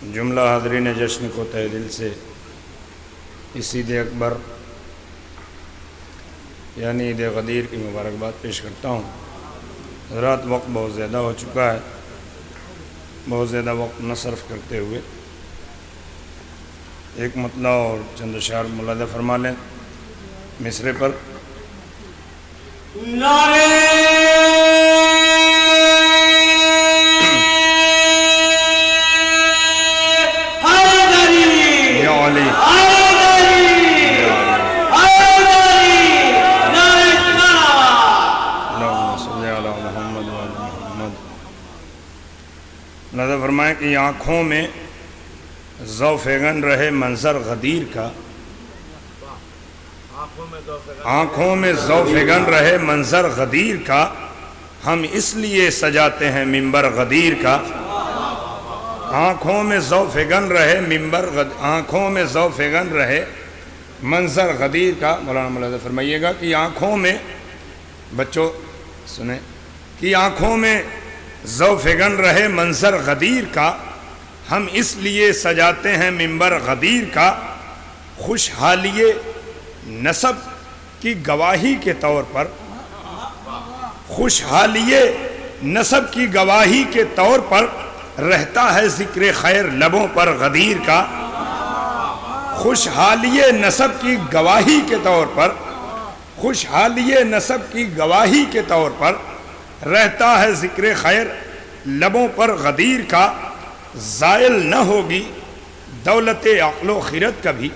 جملہ حاضرین جشن کو تہ دل سے اس عید اکبر یعنی عید غدیر کی مبارکباد پیش کرتا ہوں۔ حضرات وقت بہت زیادہ ہو چکا ہے، بہت زیادہ وقت نہ صرف کرتے ہوئے ایک مطلع اور چند اشعار ملاحظہ فرما لیں مصرے پر۔ نظر فرمائیں کہ آنکھوں میں ذوفگن رہے منظر غدیر کا، آنکھوں میں ذوفگن رہے منظر غدیر کا، ہم اس لیے سجاتے ہیں ممبر غدیر کا۔ آنکھوں میں ذوفگن رہے آنکھوں میں ذوفگن رہے منظر غدیر کا۔ مولانا ملاحظہ فرمائیے گا کہ آنکھوں میں، بچوں سنیں، کہ آنکھوں میں ذوفگن رہے منظر غدیر کا، ہم اس لیے سجاتے ہیں ممبر غدیر کا۔ خوشحالی نسب کی گواہی کے طور پر، خوشحالی نسب کی گواہی کے طور پر رہتا ہے ذکر خیر لبوں پر غدیر کا۔ خوشحالی نسب کی گواہی کے طور پر، خوشحالی نسب کی گواہی کے طور پر رہتا ہے ذکر خیر لبوں پر غدیر کا۔ زائل نہ ہوگی دولت عقل و خیرت کبھی،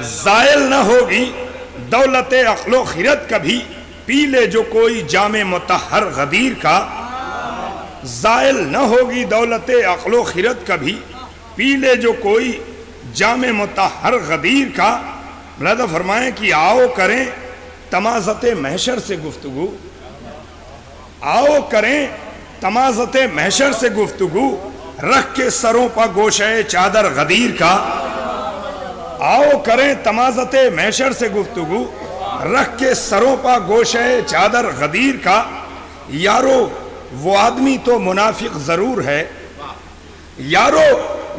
زائل نہ ہوگی دولت عقل و خیرت کبھی، پی لے جو کوئی جام مطہر غدیر کا۔ زائل نہ ہوگی دولت عقل و خیرت کبھی، پی لے جو کوئی جام مطہر غدیر کا۔ ملاحظہ فرمائیں کہ آؤ کریں تمازت محشر سے گفتگو، آؤ کریں تمازت محشر سے گفتگو، رکھ کے سروں پا گوشہ چادر غدیر کا۔ آؤ کریں تمازت محشر سے گفتگو، رکھ کے سروں پا گوشہ چادر غدیر کا۔ یارو وہ آدمی تو منافق ضرور ہے، یارو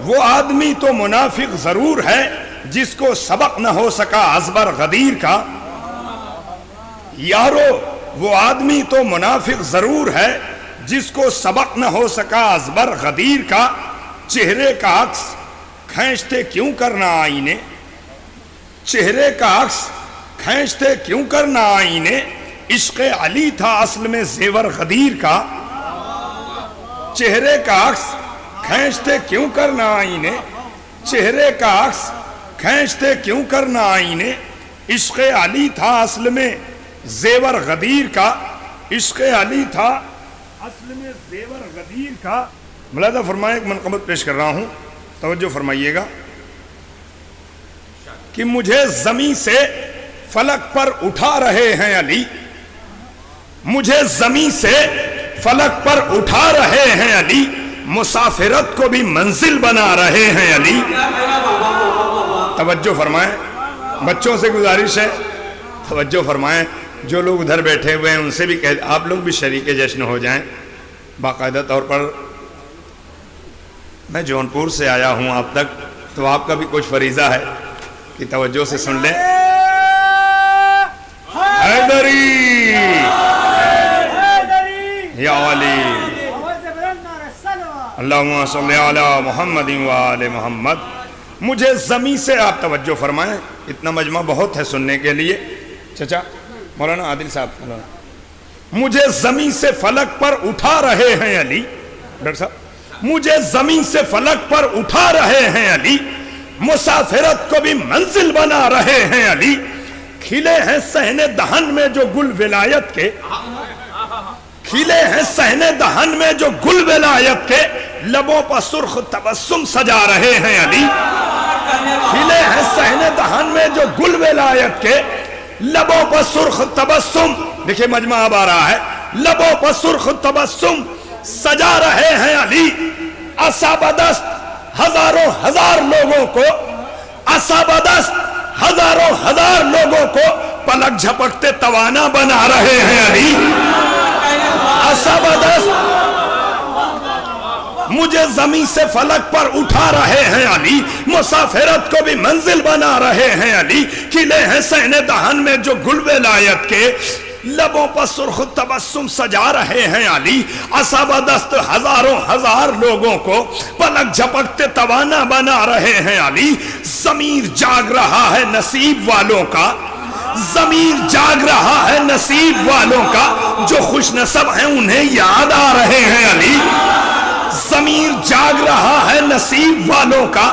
وہ آدمی تو منافق ضرور ہے، جس کو سبق نہ ہو سکا ازبر غدیر کا۔ یارو وہ آدمی تو منافق ضرور ہے، جس کو سبق نہ ہو سکا ازبر غدیر کا۔ چہرے کا عکس کھینچتے کیوں کرنا آئینے، چہرے کا عکس کھینچتے کیوں کرنا آئینے، عشق علی تھا اصل میں زیور غدیر کا۔ چہرے کا عکس کھینچتے کیوں کرنا آئینے، چہرے کا عکس کھینچتے کیوں کرنا آئینے، عشق علی تھا اصل میں زیور غدیر کا۔ عشق علی تھا اصل میں زیور غدیر کا۔ ملاحظہ فرمائیں ایک منقبت پیش کر رہا ہوں، توجہ فرمائیے گا کہ مجھے زمین سے فلک پر اٹھا رہے ہیں علی، مجھے زمین سے فلک پر اٹھا رہے ہیں علی، مسافرت کو بھی منزل بنا رہے ہیں علی۔ توجہ فرمائیں، بچوں سے گزارش ہے توجہ فرمائیں، جو لوگ ادھر بیٹھے ہوئے ہیں ان سے بھی آپ لوگ بھی شریک جشن ہو جائیں باقاعدہ طور پر۔ میں جونپور سے آیا ہوں آپ تک، تو آپ کا بھی کچھ فریضہ ہے کہ توجہ سے سن لیں۔ حیدری یا علی، اللہم صلی علی محمد وآل محمد۔ مجھے زمین سے، آپ توجہ فرمائیں، اتنا مجمع بہت ہے سننے کے لیے۔ چچا مولانا عادل صاحب، مولانا، مجھے زمین سے فلک پر اٹھا رہے ہیں علی، ڈاکٹر صاحب، مجھے زمین سے فلک پر اٹھا رہے ہیں علی، مسافرت کو بھی منزل بنا رہے ہیں علی۔ کھلے ہیں صحن دہن میں جو گل ولایت کے، کھلے ہیں صحن دہن میں جو گل ولایت کے، لبوں پر سرخ تبسم سجا رہے ہیں علی۔ کھلے ہیں صحن دہن میں جو گل ولایت کے، لبوں پر سرخ تبسم، دیکھیں مجمع اب آ رہا ہے، لبوں پر سرخ تبسم سجا رہے ہیں علی۔ عصابدست ہزاروں ہزار لوگوں کو، عصابدست ہزاروں ہزار لوگوں کو پلک جھپکتے توانا بنا رہے ہیں علی۔ عصابدست مجھے زمین سے فلک پر اٹھا رہے ہیں علی، مسافرت کو بھی منزل بنا رہے ہیں علی، کھلے ہیں سہنے دہن میں جو گل ولایت کے، لبوں پر سرخ تبسم سجا رہے ہیں علی، عصا دست ہزاروں ہزار لوگوں کو پلک جھپکتے توانا بنا رہے ہیں علی۔ ضمیر جاگ رہا ہے نصیب والوں کا، ضمیر جاگ رہا ہے نصیب والوں کا، جو خوش نصب ہیں انہیں یاد آ رہے ہیں علی۔ ضمیر جاگ رہا ہے نصیب والوں کا،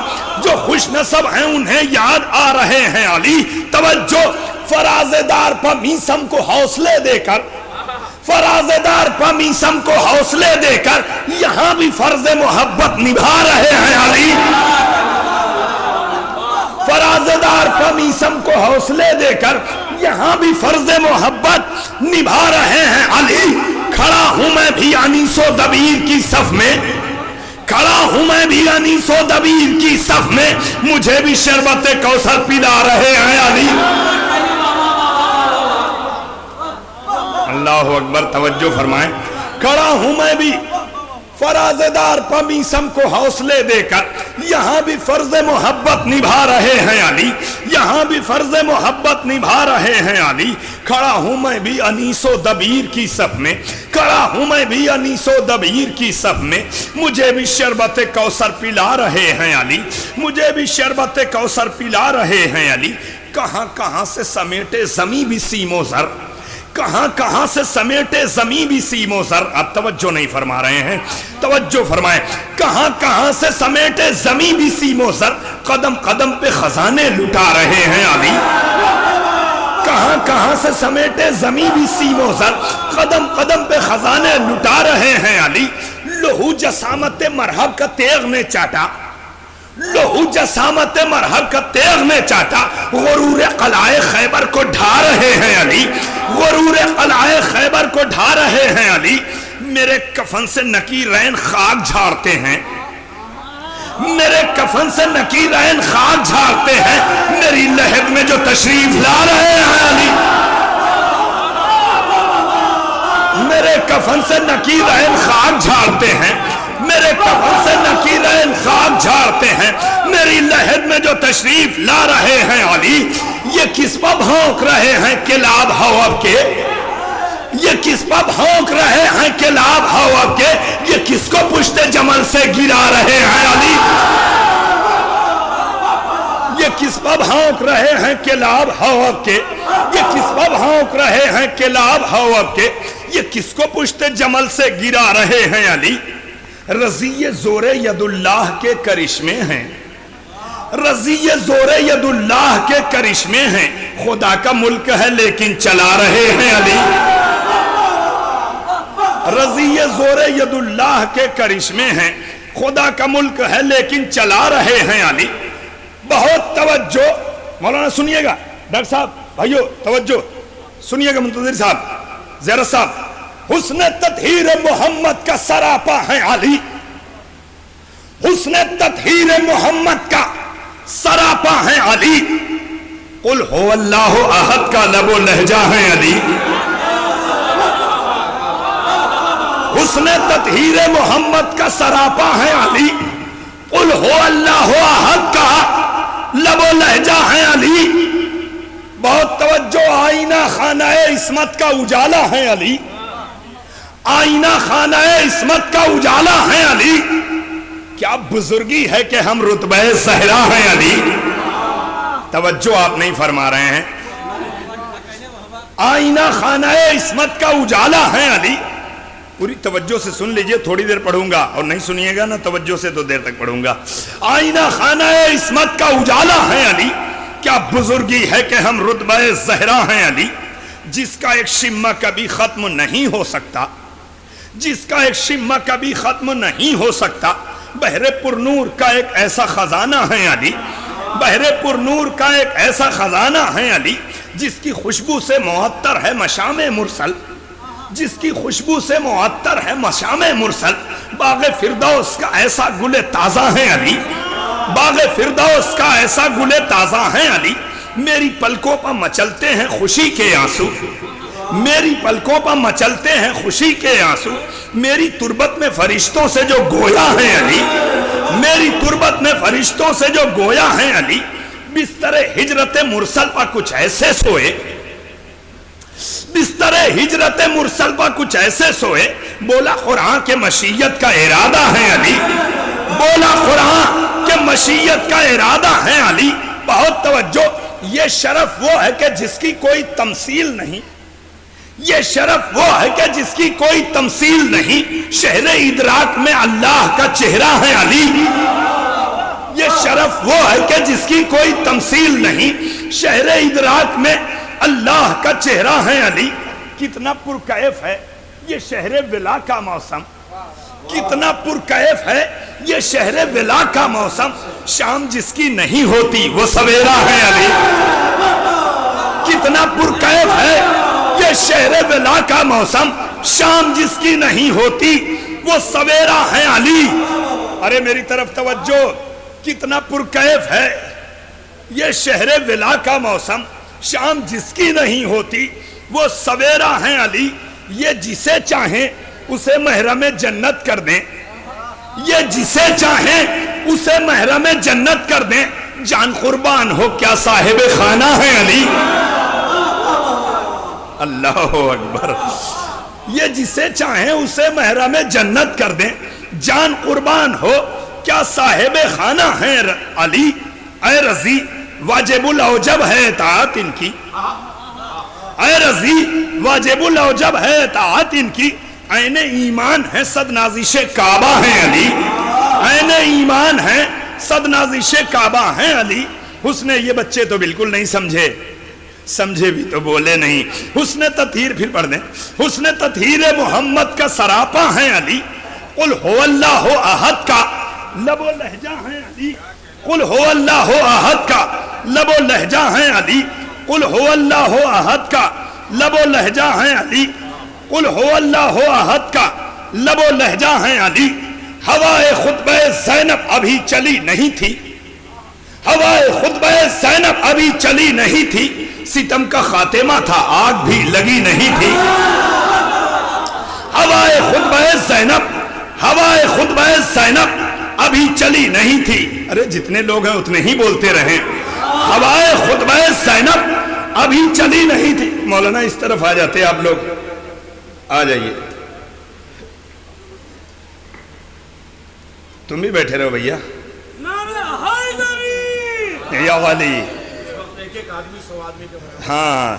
جو خوش نصب ہیں انہیں یاد آ رہے ہیں علی۔ توجہ، فرازدار پا میسم کو حوصلے دے کر، فرازدار پا میسم کو حوصلے دے کر یہاں بھی فرض محبت نبھا رہے ہیں علی۔ فرازدار پا میسم کو حوصلے دے کر یہاں بھی فرض محبت نبھا رہے ہیں علی۔ کھڑا ہوں میں بھی انیس و دبیر کی صف میں، کھڑا ہوں میں بھی انیس و دبیر کی صف میں، مجھے بھی شربت کوثر پلا رہے ہیں علی۔ اللہ اکبر، توجہ فرمائیں۔ کھڑا ہوں میں بھی فرازدار پا میسم کو حوصلے دے کر یہاں بھی فرض محبت نبھا رہے ہیں علی، یہاں بھی فرض محبت نبھا رہے ہیں علی۔ کھڑا ہوں میں بھی انیس و دبیر کی صف میں، کھڑا ہوں میں بھی انیس و دبیر کی صف میں، مجھے بھی شربت کوثر پلا رہے ہیں علی، مجھے بھی شربت کوثر پلا رہے ہیں علی۔ کہاں کہاں سے سمیٹے زمیں بھی سیم و زر، کہاں کہاں سے سمیٹے زمیں بھی سیم و زر۔ اب توجہ نہیں فرما رہے ہیں، توجہ فرمائیں۔ کہاں کہاں سے سمیٹے زمیں بھی سیم و زر، قدم قدم پہ خزانے لٹا رہے ہیں علی۔ کہاں کہاں سے سمیٹے زمیں بھی سیم و زر، قدم قدم پہ خزانے لٹا رہے ہیں علی۔ لہو جسامت مرہب کا تیغ نے چاٹا، لہو جسامت مرہب کا تیغ نے چاٹا، غرور قلعہ خیبر کو ڈھا رہے ہیں علی، غرور قلعہ خیبر کو ڈھا رہے ہیں علی۔ میرے کفن سے نکیرین خاک جھاڑتے ہیں، میرے کفن سے نکیرین خاک جھاڑتے ہیں، میری لحد میں جو تشریف لا رہے ہیں علی۔ میرے کفن سے نکیرین خاک جھاڑتے ہیں، میرے کفن سے نکیرین خاک جھاڑتے ہیں، میری لحد میں جو تشریف لا رہے ہیں علی۔ یہ کس پہ بھونک رہے ہیں کلاب ہواب کے، یہ کس پہ بھونک رہے ہیں کلاب ہواب کے، یہ کس کو پشت جمل سے گرا رہے ہیں علی۔ یہ کس پہ بھونک رہے ہیں کلاب ہواب کے، یہ کس پہ بھونک رہے ہیں کلاب ہواب کے، یہ کس کو پشت جمل سے گرا رہے ہیں علی۔ رضی زور ید اللہ کے کرشمے ہیں، رضی زور ید اللہ کے کرشمے ہیں، خدا کا ملک ہے لیکن چلا رہے ہیں علی۔ رضی زور ید اللہ کے کرشمے ہیں، خدا کا ملک ہے لیکن چلا رہے ہیں علی۔ بہت توجہ، مولانا سنیے گا، ڈاکٹر صاحب بھائیو توجہ سنیے گا، منتظر صاحب، زیرت صاحب۔ حسن تطہیر محمد کا سراپا ہے علی، حسن تطہیر محمد کا سراپا ہے علی، قل ہو اللہ احد کا لب و لہجہ ہے علی۔ حسن تطہیر محمد کا سراپا ہے علی، قل ہو اللہ احد کا لب و لہجہ ہے علی۔ بہت توجہ، آئینہ خانہ عصمت کا اجالا ہے علی، آئینہ خانہ عصمت کا اجالا ہے علی۔ کیا بزرگی ہے کہ ہم رتبہ زہرا ہیں علی۔ توجہ آپ نہیں فرما رہے ہیں۔ آئینہ خانہ عصمت کا اجالا ہے علی۔ پوری توجہ سے سن لیجئے، تھوڑی دیر پڑھوں گا، اور نہیں سنیے گا نا توجہ سے تو دیر تک پڑھوں گا۔ آئینہ خانہ عصمت کا اجالا ہے علی، کیا بزرگی ہے کہ ہم رتبہ زہرا ہیں علی۔ جس کا ایک شمع کبھی ختم نہیں ہو سکتا، جس کا ایک شمع کبھی ختم نہیں ہو سکتا، بحر پر نور کا ایک ایسا خزانہ ہے علی، بحر پر نور کا ایک ایسا خزانہ ہے علی، جس کی خوشبو سے معطر ہے مشام مرسل، جس کی خوشبو سے معطر ہے مشام مرسل۔ باغ فردوس کا ایسا گل تازہ ہے علی، باغ فردوس کا ایسا گل تازہ ہے علی۔ میری پلکوں پر مچلتے ہیں خوشی کے آنسو، میری پلکوں پر مچلتے ہیں خوشی کے آنسو، میری تربت میں فرشتوں سے جو گویا ہیں علی، میری تربت میں فرشتوں سے جو گویا ہیں علی، بستر ہجرت مرسل پر کچھ ایسے سوئے، بستر ہجرت مرسل پر کچھ ایسے سوئے، بولا قرآن کے مشیت کا ارادہ ہے علی، بولا قرآن کے مشیت کا ارادہ ہے علی۔ بہت توجہ، یہ شرف وہ ہے کہ جس کی کوئی تمثیل نہیں، یہ شرف وہ ہے کہ جس کی کوئی تمثیل نہیں، شہر ادراک میں اللہ کا چہرہ ہے علی، یہ شرف وہ ہے کہ جس کی کوئی تمثیل نہیں، شہر ادراک میں اللہ کا چہرہ ہے علی۔ کتنا پرکیف ہے یہ شہر ولا کا موسم، کتنا پرکیف ہے یہ شہر ولا کا موسم، شام جس کی نہیں ہوتی وہ سویرا ہے علی، کتنا پرکیف ہے یہ شہر ولا کا موسم، شام جس کی نہیں ہوتی وہ سویرا ہے علی۔ ارے میری طرف توجہ، کتنا پرکیف ہے یہ شہر ولا کا موسم، شام جس کی نہیں ہوتی وہ سویرا ہے علی۔ یہ جسے چاہیں اسے محرم جنت کر دیں، یہ جسے چاہیں اسے محرم جنت کر دیں، جان قربان ہو کیا صاحب خانہ ہے علی۔ اللہ اکبر، یہ جسے چاہیں اسے محرم جنت کر دیں، جان قربان ہو کیا صاحب خانہ ہے علی۔ اے رضی واجب الاوجب ہے اطاعت ان کی، اے رضی واجب الاوجب ہے اطاعت ان کی، عین ایمان ہے صد نازش کعبہ ہے علی، عین ایمان ہے صد نازش کعبہ ہے علی۔ حسن، یہ بچے تو بالکل نہیں سمجھے، سمجھے بھی تو بولے نہیں۔ حسن تطہیر پھر پڑھ دیں، حسن تطہیر محمد کا سراپا ہے علی، قل ہو اللہ احد کا لب و لہجہ ہے علی، قل ہو اللہ احد کا لب و لہجہ ہے علی، قل ہو اللہ احد کا لب و لہجہ ہے علی، قل ہو اللہ احد کا لب و لہجہ ہے علی۔ ہوائے خطبہ زینب ابھی چلی نہیں تھی، ہوائے خطبہ زینب ابھی چلی نہیں تھی، ستم کا خاتمہ تھا آگ بھی لگی نہیں تھی۔ ہوائے خطبہ زینب، ہوائے خطبہ زینب ابھی چلی نہیں تھی۔ ارے جتنے لوگ ہیں اتنے ہی بولتے رہیں۔ ہوائے خطبہ زینب ابھی چلی نہیں تھی۔ مولانا اس طرف آ جاتے آپ لوگ، آ جائیے، تم بھی بیٹھے رہو بھیا۔ یا والی، ہاں،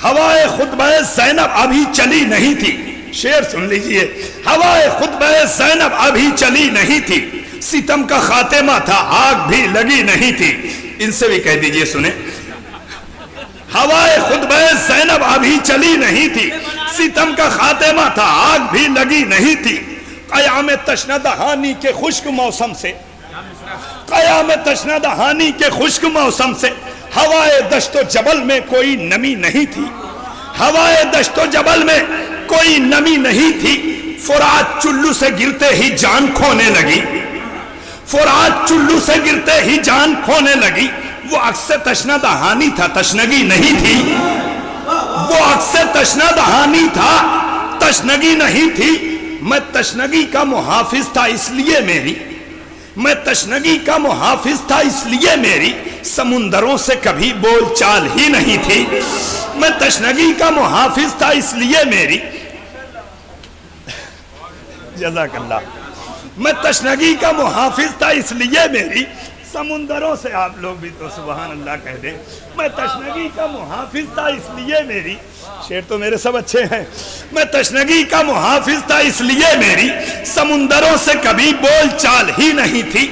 ہوائے خطبہ زینب ابھی چلی نہیں تھی، شعر سن لیجئے، ہوائے خطبہ زینب ابھی چلی نہیں تھی، ستم کا خاتمہ تھا آگ بھی لگی نہیں تھی۔ ان سے بھی کہہ دیجئے، سنیں، ہوائے خطبہ زینب ابھی چلی نہیں تھی، ستم کا خاتمہ تھا آگ بھی لگی نہیں تھی۔ قیام تشنہ دہانی کے خشک موسم سے، قیام تشنہ دہانی کے خشک موسم سے، ہوائے دشت و جبل میں کوئی نمی نہیں تھی، ہوائے دشت و جبل میں کوئی نمی نہیں تھی۔ فرات چلو سے گرتے ہی جان کھونے لگی، فرات چلو سے گرتے ہی جان کھونے لگی۔ وہ عکس تشنہ دہانی تھا، تشنگی نہیں تھی، وہ عکس تشنہ دہانی تھا، تشنگی نہیں تھی۔ میں تشنگی کا محافظ تھا اس لیے میری، میں تشنگی کا محافظ تھا اس لیے میری سمندروں سے کبھی بول چال ہی نہیں تھی۔ میں تشنگی کا محافظ تھا اس لیے میری، جزاک اللہ، میں تشنگی کا محافظ تھا اس لیے میری سمندروں سے، آپ لوگ بھی تو سبحان اللہ کہہ دیں، میں تشنگی کا محافظ تھا اس لیے میری، شعر تو میرے سب اچھے ہیں، میں تشنگی کا محافظ تھا اس لیے میری سمندروں سے کبھی بول چال ہی نہیں تھی۔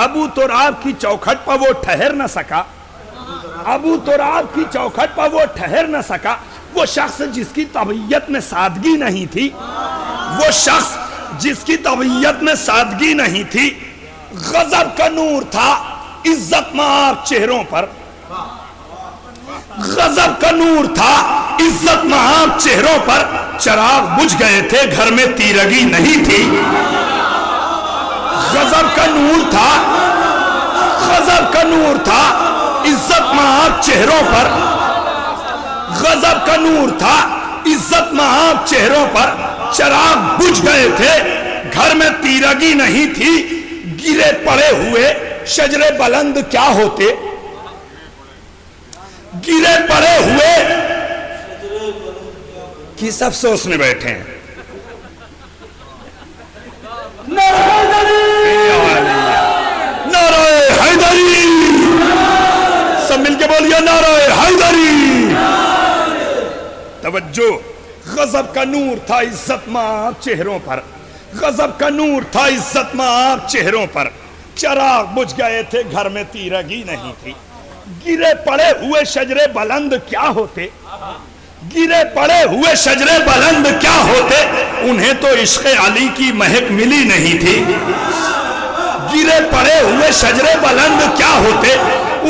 ابو تراب کی چوکھٹ پر وہ ٹھہر نہ سکا، ابو تراب کی چوکھٹ پر وہ ٹھہر نہ سکا، وہ شخص جس کی طبیعت میں سادگی نہیں تھی، وہ شخص جس کی طبیعت میں سادگی نہیں تھی۔ غضب کا نور تھا عزت مآب چہروں پر، غضب کا نور تھا عزت مآب چہروں پر، چراغ بجھ گئے تھے گھر میں تیرگی نہیں تھی۔ غضب کا نور تھا، غضب کا نور تھا عزت مآب چہروں پر، غضب کا نور تھا، عزت مآب چہروں پر، چراغ بجھ گئے تھے، گھر میں تیرگی نہیں تھی، گرے پڑے ہوئے شجرے بلند کیا ہوتے؟ گرے پڑے ہوئے کس افسوس میں بیٹھے ہیں؟ نعرہ حیدری، سب مل کے بولیے نعرہ حیدری۔ توجہ، غضب کا نور تھا عزت مآب چہروں پر، غضب کا نور تھا عزت مآب چہروں پر، چراغ بجھ گئے تھے، گھر میں تیرگی نہیں تھی، گرے پڑے ہوئے شجرے بلند کیا ہوتے؟ گرے پڑے ہوئے شجرے بلند کیا ہوتے؟ انہیں تو عشق علی کی مہک ملی نہیں تھی۔ گرے پڑے ہوئے شجرے بلند کیا ہوتے؟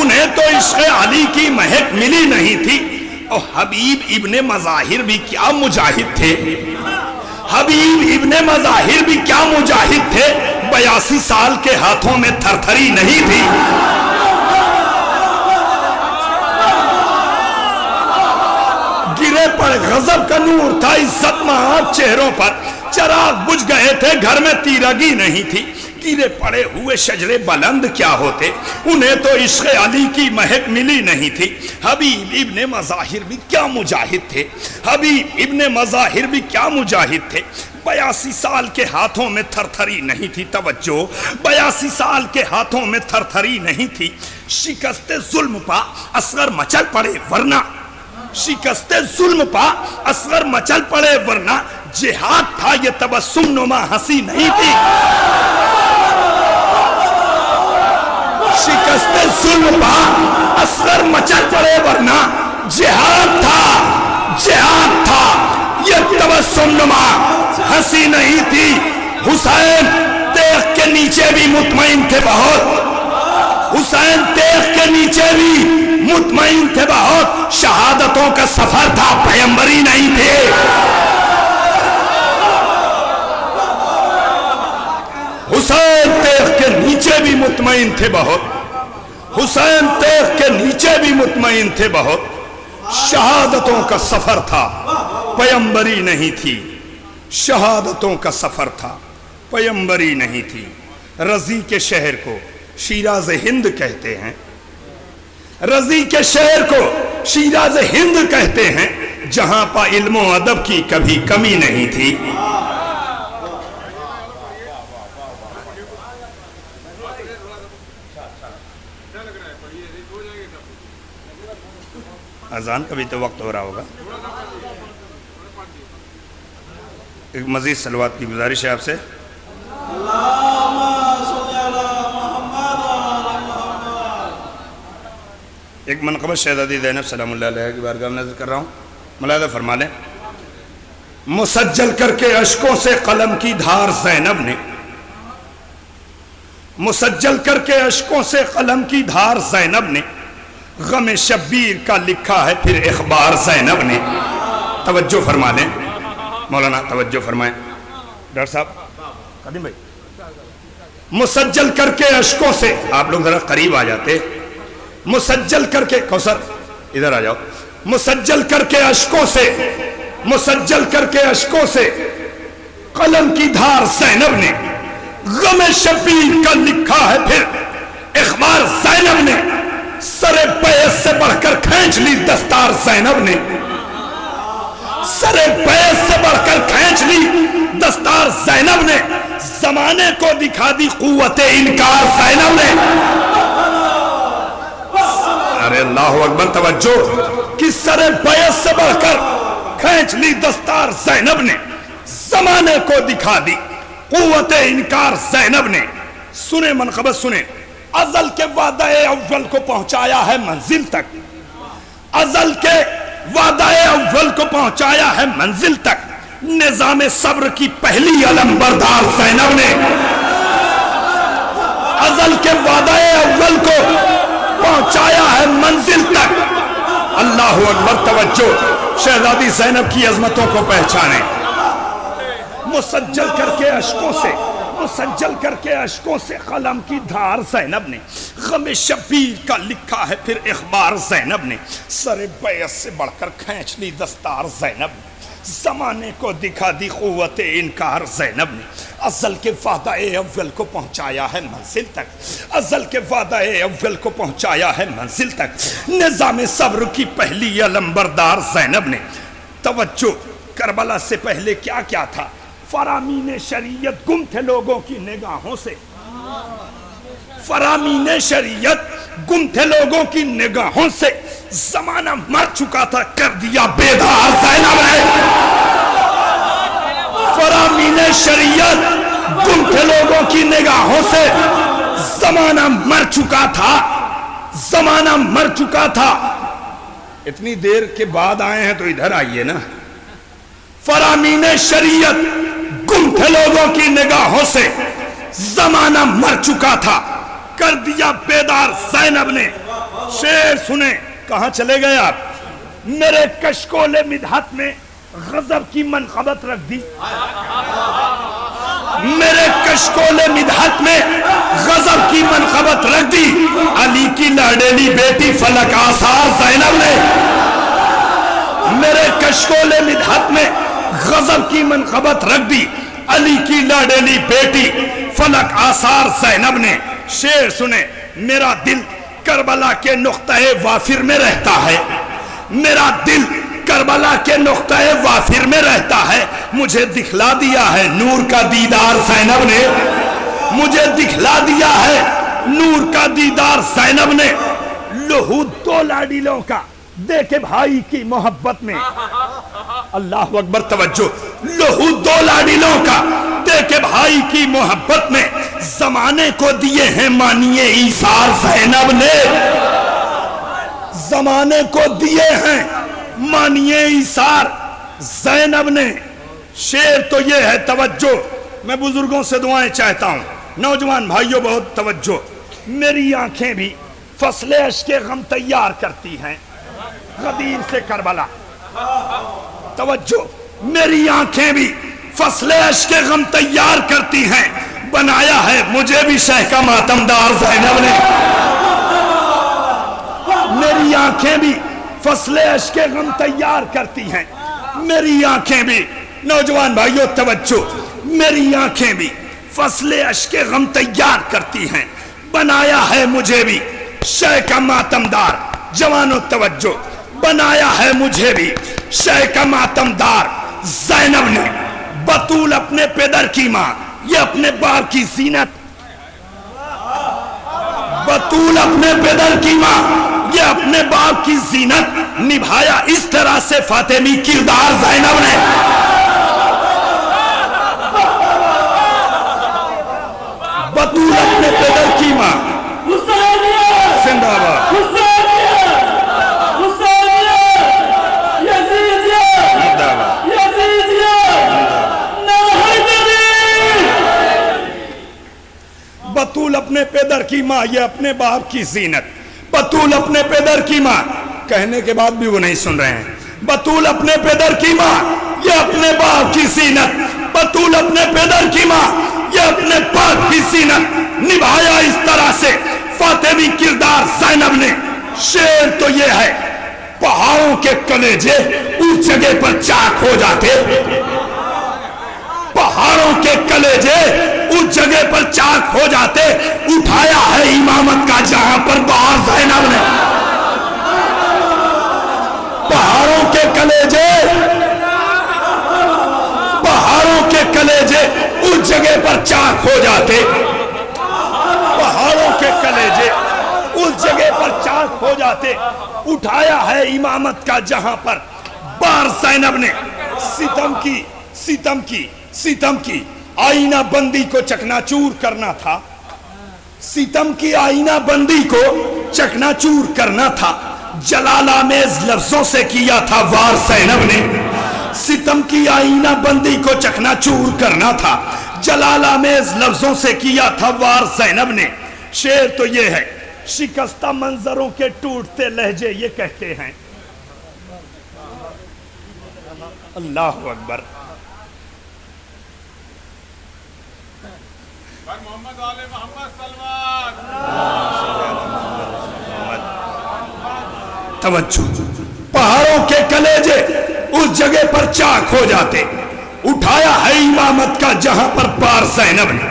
انہیں تو عشق علی کی مہک ملی نہیں تھی۔ اور حبیب ابن مظاہر بھی کیا مجاہد تھے، حبیب ابن مظاہر بھی کیا مجاہد تھے، 82 سال کے ہاتھوں میں تھرتھری نہیں تھی۔ گرے پڑے، غضب کا نور تھا عزت مآب چہروں پر، چراغ بجھ گئے تھے، گھر میں تیرگی نہیں تھی، گرے پڑے ہوئے شجرے بلند کیا ہوتے؟ انہیں تو عشق علی کی مہک ملی نہیں تھی۔ حبیب ابن مظاہر بھی کیا مجاہد تھے، حبیب ابن مظاہر بھی کیا مجاہد تھے، 82 سال کے ہاتھوں میں تھرتھری نہیں تھی۔ توجہ، 82 سال کے ہاتھوں میں تھرتھری نہیں تھی۔ شکست ظلم پا اصغر مچل پڑے ورنہ، شکست ظلم پا اصغر مچل پڑے ورنہ، جہاد تھا یہ تبسم نما ہنسی نہیں تھی۔ شکست ظلم پا اصغر مچل پڑے ورنہ، جہاد تھا، جہاد تھا یہ تبسم نما ہنسی نہیں تھی۔ حسین تیغ کے نیچے بھی مطمئن تھے بہت، حسین تیغ کے نیچے بھی مطمئن تھے بہت، شہادتوں کا سفر تھا، پیمبری نہیں تھے۔ حسین تیغ کے نیچے بھی مطمئن تھے بہت، حسین تیغ کے نیچے بھی مطمئن تھے بہت، شہادتوں کا سفر تھا، پیمبری نہیں تھی۔ شہادتوں کا سفر تھا، پیمبری نہیں تھی۔ رضی کے شہر کو شیراز ہند کہتے ہیں، رضی کے شہر کو شیراز ہند کہتے ہیں، جہاں پا علم و ادب کی کبھی کمی نہیں تھی۔ اذان کا بھی تو وقت ہو رہا ہوگا، ایک مزید صلوات کی گزارش ہے آپ سے۔ ایک منقبت شہزادی زینب سلام اللہ علیہ کی بارگاہ میں نظر کر رہا ہوں، ملاحظہ فرما لیں۔ مسجل کر کے اشکوں سے قلم کی دھار زینب نے، مسجل کر کے اشکوں سے قلم کی دھار زینب نے، غم شبیر کا لکھا ہے پھر اخبار زینب نے۔ توجہ فرما لیں مولانا، توجہ فرمائیں ڈاکٹر صاحب، قدیم بھائی، مسجل کر کے اشکوں سے، آپ لوگ ذرا قریب آ جاتے، مسجل کر کے، کوثر ادھر آ جاؤ، مسجل کر کے اشکوں سے، مسجل کر کے اشکوں سے قلم کی دھار زینب نے، غم شبیر کا لکھا ہے پھر اخبار زینب نے، سر بیعت سے بڑھ کر کھینچ لی دستار زینب نے، سر بیعت سے بڑھ کر کھینچ لی دستار زینب نے، زمانے کو دکھا دی قوت انکار زینب نے۔ ارے اللہ اکبر، توجہ، کس سر بیعت سے بڑھ کر کھینچ لی دستار زینب نے، زمانے کو دکھا دی قوت انکار زینب نے۔ سنیں منقبت سنیں، ازل کے وعدہ اول کو پہنچایا ہے منزل تک، ازل کے وعدہ اول کو پہنچایا ہے منزل تک، نظام صبر کی پہلی علم بردار زینب نے، ازل کے وعدہ اول کو پہنچایا ہے منزل تک۔ اللہ اکبر، توجہ، شہزادی زینب کی عظمتوں کو پہچانے۔ مسجل کر کے اشکوں سے، مسجل کر کے اشکوں سے قلم کی دھار زینب نے، غم شبیر کا لکھا ہے پھر اخبار زینب نے، سر بیعت سے بڑھ کر کھینچ لی دستار زینب نے، زمانے کو دکھا دی قوت انکار زینب نے، ازل کے وعدہ اول کو پہنچایا ہے منزل تک، ازل کے وعدہ اول کو پہنچایا ہے منزل تک، نظام صبر کی پہلی علمبردار زینب نے۔ توجہ، کربلا سے پہلے کیا کیا تھا؟ فرامین شریعت گم تھے لوگوں کی نگاہوں سے، فرامین شریعت گم تھے لوگوں کی نگاہوں سے، زمانہ مر چکا تھا کر دیا بیدار زینب نے۔ فرامین شریعت گم تھے لوگوں کی نگاہوں سے، زمانہ مر چکا تھا، زمانہ مر چکا تھا۔ اتنی دیر کے بعد آئے ہیں تو ادھر آئیے نا۔ فرامین شریعت گم تھے لوگوں کی نگاہوں سے، زمانہ مر چکا تھا کر دیا بیدار زینب نے۔ شعر سنیں، کہاں چلے گئے آپ؟ میرے کشکول مدحت میں غضب کی منقبت رکھ دی، میرے کشکول مدحت میں غضب کی منقبت رکھ دی، علی کی لاڈلی بیٹی فلک آثار زینب نے۔ میرے کشکول مدحت میں غضب کی منقبت رکھ دی، علی کی لاڈلی بیٹی فلک آثار زینب نے۔ شعر سنیں، میرا دل کربلا کے نقطہ وافر میں رہتا ہے، میرا دل کربلا کے نقطہ وافر میں رہتا ہے، مجھے دکھلا دیا ہے نور کا دیدار زینب نے، مجھے دکھلا دیا ہے نور کا دیدار زینب نے۔ لہو دو لاڈیلوں کا دے کے بھائی کی محبت میں، اللہ اکبر، توجہ، لہو دو لاڈیلوں کا دے کے بھائی کی محبت میں، زمانے کو دیے ہیں مانیے ایثار زینب نے، زمانے کو دیے ہیں مانیے ایثار زینب نے۔ شعر تو یہ ہے، توجہ، میں بزرگوں سے دعائیں چاہتا ہوں، نوجوان بھائیوں بہت توجہ، میری آنکھیں بھی فصل عشق غم تیار کرتی ہیں، غدیر سے کربلا، توجہ، میری آنکھیں بھی فصل عشق غم تیار کرتی ہیں، بنایا ہے مجھے بھی شہ کا ماتمدار زینب نے۔ میری آنکھیں بھی فصل عشق غم تیار کرتی ہیں، میری آنکھیں بھی، نوجوان بھائیوں توجہ، میری آنکھیں بھی فصل عشق غم تیار کرتی ہیں، بنایا ہے مجھے بھی شہ کا ماتمدار، جوانوں توجہ، بنایا ہے مجھے بھی شہ کا ماتمدار زینب نے۔ بطول اپنے پیدر کی ماں، یہ اپنے باپ کی زینت، بطول اپنے پیدر کی ماں، یہ اپنے باپ کی زینت، نبھایا اس طرح سے فاطمی کردار زینب نے۔ بطول اپنے پیدر کی ماں، زندہ باد، بطول اپنے پیدر کی ماں، یہ اپنے باپ کی زینت، بطول اپنے پیدر کی ماں، کہنے کے بعد بھی وہ نہیں سن رہے ہیں، بطول اپنے پیدر کی ماں، یہ اپنے باپ کی زینت، بطول اپنے پیدر کی ماں، یہ اپنے باپ کی زینت، نبھایا اس طرح سے فاطمی کردار زینب نے۔ شعر تو یہ ہے، پہاڑوں کے کلیجے اس جگہ پر چاک ہو جاتے، پہاڑوں کے کلیجے اس جگہ پر چاک ہو جاتے، اٹھایا ہے امامت کا جہاں پر بہار زینب نے۔ پہاڑوں کے کلیجے، پہاڑوں کے کلیجے اس جگہ پر چاک ہو جاتے، پہاڑوں کے کلیجے اس جگہ پر چاک ہو جاتے، اٹھایا ہے امامت کا جہاں پر بہار زینب نے۔ ستم کی، ستم کی، ستم کی آئینہ بندی کو چکنا چور کرنا تھا، ستم کی آئینہ بندی کو چکنا چور کرنا تھا، جلال آمیز لفظوں سے کیا تھا وار زینب نے۔ ستم کی آئینہ بندی کو چکنا چور کرنا تھا، جلال آمیز لفظوں سے کیا تھا وار زینب نے۔ شعر تو یہ ہے، شکستہ منظروں کے ٹوٹتے لہجے یہ کہتے ہیں، اللہ اکبر، محمد والے محمد سلمان. توجہ، پہاڑوں کے کلیجے اس جگہ پر چاک ہو جاتے. اٹھایا ہے امامت کا جہاں پر پار زینب نے.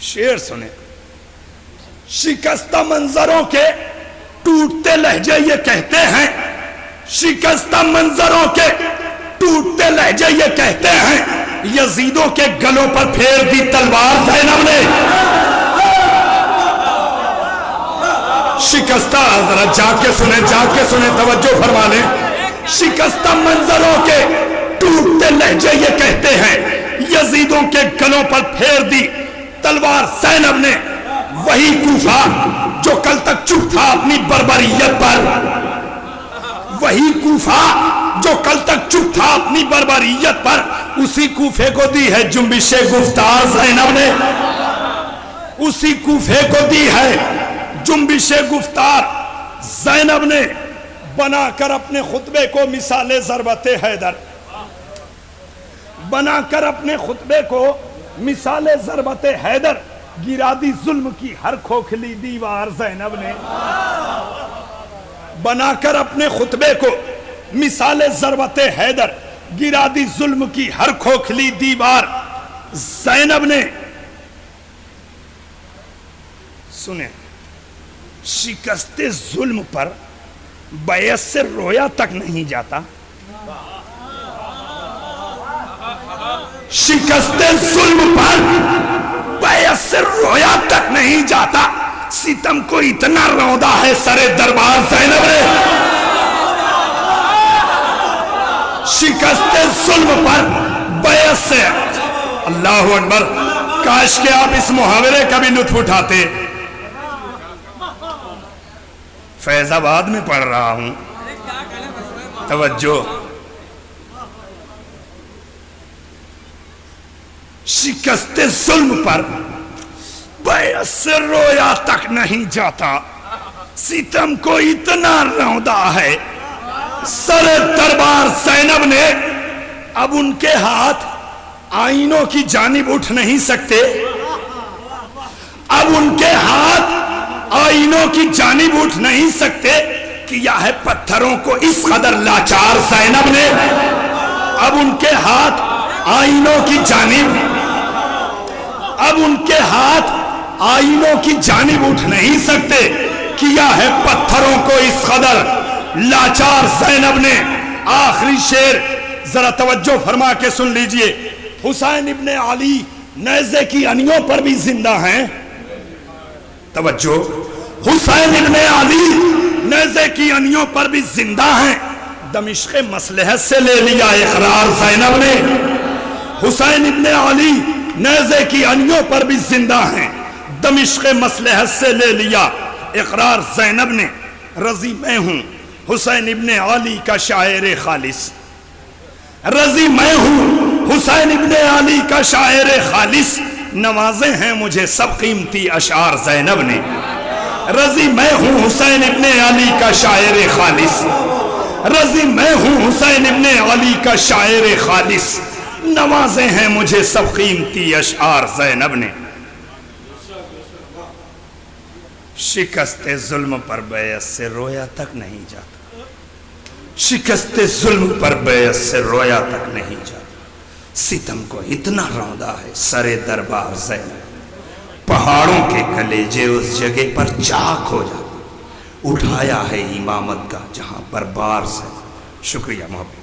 شعر سنے. شکستہ منظروں کے ٹوٹتے لہجے یہ کہتے ہیں، شکستہ منظروں کے ٹوٹتے لہجے یہ کہتے ہیں، یزیدوں کے گلوں پر پھیر دی تلوار زینب نے. شکستہ، ذرا جا کے سنیں توجہ فرما لیں. شکستہ منظروں کے ٹوٹتے لہجے یہ کہتے ہیں، یزیدوں کے گلوں پر پھیر دی تلوار زینب نے. وہی کوفہ جو کل تک چپ تھا اپنی بربریت پر، وہی کوفہ جو کل تک چپ تھا اپنی بربریت پر، اسی کوفے کو دی ہے جنبش گفتار زینب نے. اسی کوفے کو دی ہے جنبش گفتار زینب نے، بنا کر اپنے خطبے کو مثال ضربت حیدر، بنا کر اپنے خطبے کو مثال ضربت حیدر. گرا دی ظلم کی ہر کھوکھلی دیوار زینب نے. بنا کر اپنے خطبے کو مثال ضربت حیدر، گرا دی ظلم کی ہر کھوکھلی دیوار زینب نے. سنیں، شکست ظلم پر بیعت سے رویا تک نہیں جاتا. شکست ظلم پر بیعت سے رویا تک نہیں جاتا. ستم کو اتنا روندا ہے سر دربار زینب نے. شکست ظلم پر بیعت سے. اللہ اکبر. کاش کہ آپ اس محاورے کا بھی لطف اٹھاتے. فیض آباد میں پڑھ رہا ہوں. توجہ. شکست ظلم پر بیعت سے رویا تک نہیں جاتا. ستم کو اتنا روندا ہے سر دربار زینب نے. اب ان کے ہاتھ آئینوں کی جانب اٹھ نہیں سکتے. اب ان کے ہاتھ آئینوں کی جانب اٹھ نہیں سکتے. کیا ہے پتھروں کو اس قدر لاچار زینب نے. اب ان کے ہاتھ آئینوں کی جانب، اب ان کے ہاتھ آئینوں کی جانب اٹھ نہیں سکتے. کیا ہے پتھروں کو اس قدر لاچار زینب نے. آخری شعر ذرا توجہ فرما کے سن لیجئے. حسین ابن علی نیزے کی انیوں پر بھی زندہ ہیں. توجہ. حسین ابن علی نیزے کی انیوں پر بھی زندہ ہیں. دمشق مصلحت سے لے لیا اقرار زینب نے. حسین ابن علی نیزے کی انیوں پر بھی زندہ ہیں. دمشق مصلحت سے لے لیا اقرار زینب نے. رضی میں ہوں حسین ابن علی کا شاعر خالص. رضی میں ہوں حسین ابن علی کا شاعر خالص. نوازے ہیں مجھے سب قیمتی اشعار زینب نے. رضی میں ہوں حسین ابن علی کا شاعر خالص. رضی میں ہوں حسین ابن علی کا شاعر خالص. نوازے ہیں مجھے سب قیمتی اشعار زینب نے. شکست ظلم پر بیعت سے رویا تک نہیں جاتا. شکست ظلم پر بیعت سے رویا تک نہیں جاتا. ستم کو اتنا روندا ہے سر دربار زینب. پہاڑوں کے کلیجے اس جگہ پر چاک ہو جاتے. اٹھایا ہے امامت کا جہاں پر بار سے. شکریہ محبت.